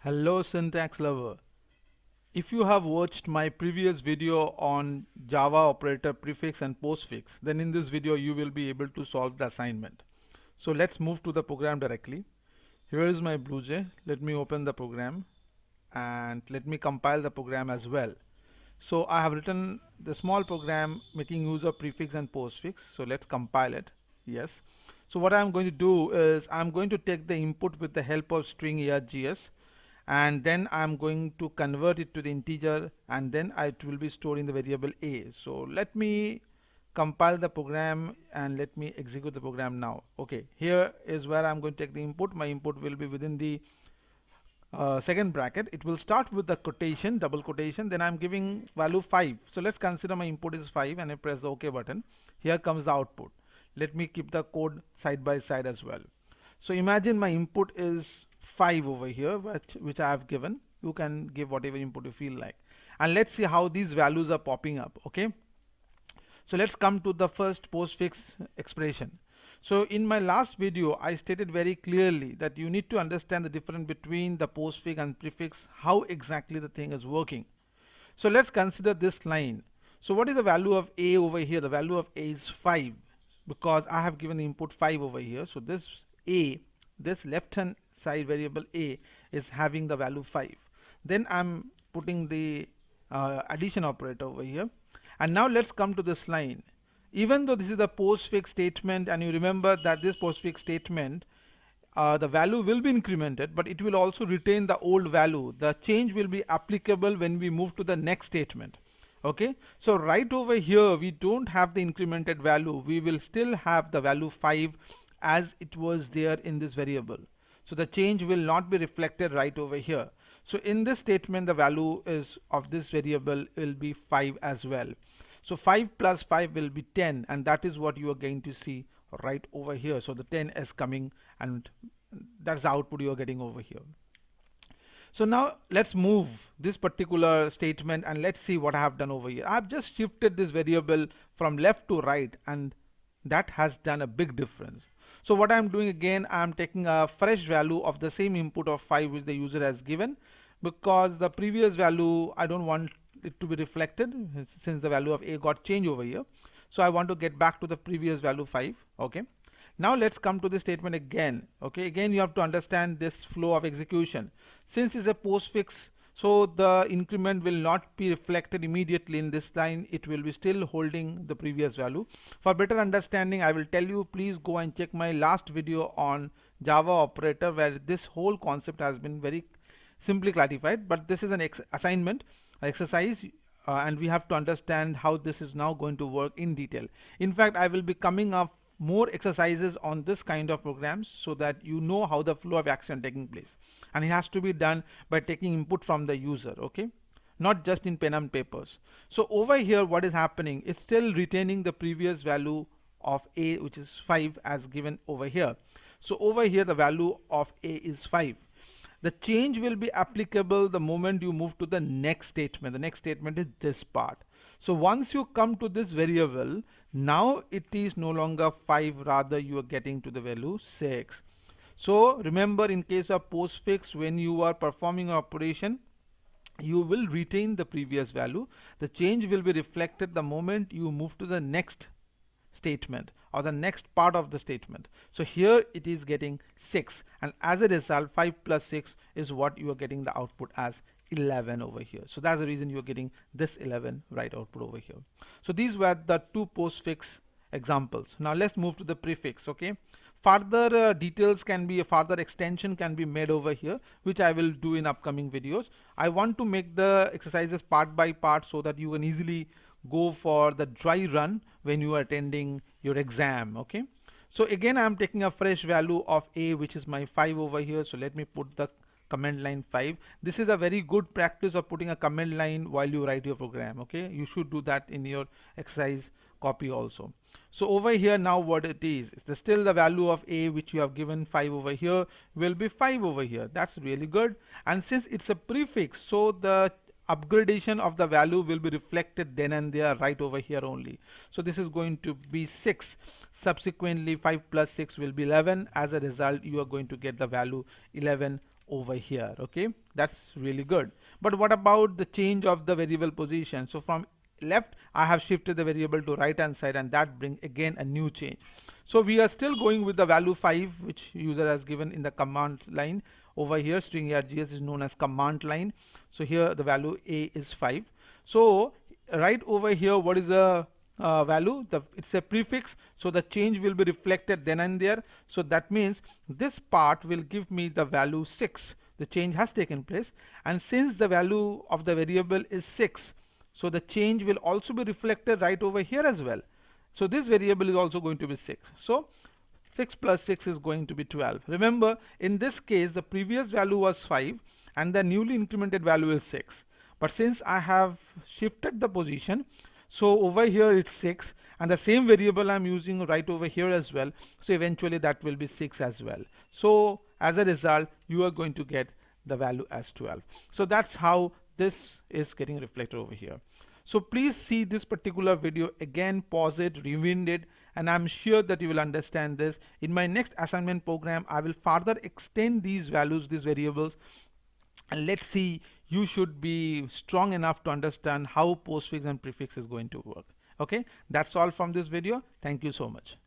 Hello syntax lover. If you have watched my previous video on Java operator prefix and postfix, then in this video you will be able to solve the assignment. So let's move to the program directly. Here is my BlueJ. Let me open the program and let me compile the program as well. So I have written the small program making use of prefix and postfix. So let's compile it. Yes. So what I'm going to do is I'm going to take the input with the help of string args, and then I'm going to convert it to the integer, and then it will be stored in the variable a. So let me compile the program and let me execute the program now. Okay, here is where I'm going to take the input. My input will be within the second bracket. It will start with the quotation, double quotation, then I'm giving value 5. So let's consider my input is 5 and I press the OK button. Here comes the output. Let me keep the code side by side as well. So imagine my input is 5 over here, which I have given. You can give whatever input you feel like, and let's see how these values are popping up. Okay, so let's come to the first postfix expression. So in my last video, I stated very clearly that you need to understand the difference between the postfix and prefix, how exactly the thing is working. So let's consider this line. So what is the value of a over here? The value of a is 5, because I have given the input 5 over here. So this a, this left hand side variable a, is having the value 5. Then I'm putting the addition operator over here. And now let's come to this line. Even though this is a postfix statement, and you remember that this postfix statement, the value will be incremented, but it will also retain the old value. The change will be applicable when we move to the next statement. Okay, so right over here we don't have the incremented value. We will still have the value 5 as it was there in this variable. So the change will not be reflected right over here. So in this statement, the value is of this variable will be 5 as well. So 5 plus 5 will be 10, and that is what you are going to see right over here. So the 10 is coming, and that's the output you are getting over here. So now let's move this particular statement and let's see what I have done over here. I have just shifted this variable from left to right, and that has done a big difference. So what I'm doing again, I'm taking a fresh value of the same input of 5 which the user has given, because the previous value I don't want it to be reflected since the value of a got changed over here. So I want to get back to the previous value 5. Okay, now let's come to the statement again. Okay, again you have to understand this flow of execution. Since it's a postfix, so the increment will not be reflected immediately in this line. It will be still holding the previous value. For better understanding, I will tell you, please go and check my last video on Java operator, where this whole concept has been very simply clarified. But this is an assignment exercise, and we have to understand how this is now going to work in detail. In fact, I will be coming up more exercises on this kind of programs, so that you know how the flow of action taking place, and it has to be done by taking input from the user. Okay, not just in pen and papers. So over here what is happening, it's still retaining the previous value of a, which is 5, as given over here. So over here the value of a is 5. The change will be applicable the moment you move to the next statement. The next statement is this part. So once you come to this variable, now it is no longer 5, rather you are getting to the value 6. So remember, in case of postfix, when you are performing an operation, you will retain the previous value. The change will be reflected the moment you move to the next statement or the next part of the statement. So here it is getting 6, and as a result 5 plus 6 is what you are getting the output as 11 over here. So that's the reason you are getting this 11 right output over here. So these were the two postfix examples. Now let's move to the prefix. Okay, further details can be, a further extension can be made over here, which I will do in upcoming videos. I want to make the exercises part by part so that you can easily go for the dry run when you are attending your exam. Okay, so again I am taking a fresh value of a, which is my 5 over here. So let me put the command line 5. This is a very good practice of putting a command line while you write your program. Okay, you should do that in your exercise copy also. So over here now what it is, still the value of a, which you have given 5 over here, will be 5 over here. That's really good. And since it's a prefix, so the upgradation of the value will be reflected then and there right over here only. So this is going to be 6. subsequently 5 plus 6 will be 11. As a result, you are going to get the value 11 over here. Okay, that's really good. But what about the change of the variable position? So from left I have shifted the variable to right hand side, and that brings again a new change. So we are still going with the value 5, which user has given in the command line. Over here string args is known as command line. So here the value a is 5. So right over here, what is the value? It's a prefix, so the change will be reflected then and there. So that means this part will give me the value 6. The change has taken place, and since the value of the variable is 6, so the change will also be reflected right over here as well. So this variable is also going to be 6. So 6 plus 6 is going to be 12. Remember, in this case the previous value was 5 and the newly incremented value is 6. But since I have shifted the position, so over here it's 6, and the same variable I'm using right over here as well. So eventually that will be 6 as well. So as a result, you are going to get the value as 12. So that's how this is getting reflected over here. So please see this particular video again, pause it, rewind it, and I'm sure that you will understand this. In my next assignment program, I will further extend these values, these variables, and let's see, you should be strong enough to understand how postfix and prefix is going to work. Okay, that's all from this video. Thank you so much.